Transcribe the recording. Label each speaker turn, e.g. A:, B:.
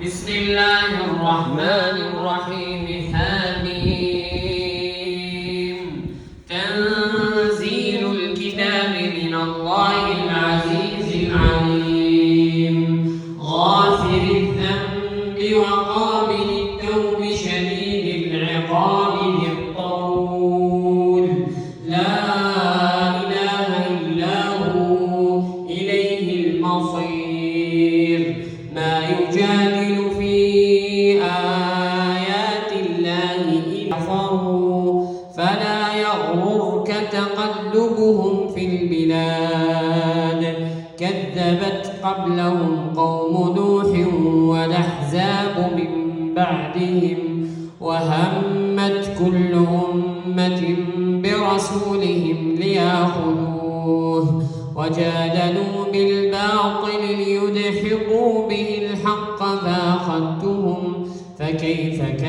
A: بسم الله الرحمن الرحيم حميم تنزيل الكتاب من الله العزيز العليم غافر الذنب وقابل التوب شديد العقاب ذي الطول لا إله إلا هو إليه المصير ما يجادل في آيات الله إلا كفروا فلا يغررك تقلبهم في البلاد كذبت قبلهم قوم نوح والأحزاب من بعدهم وهمت كل أمة برسولهم ليأخذوه وجادلوا بالباطل ليدحضوا به الحق فأخذتهم فكيف كان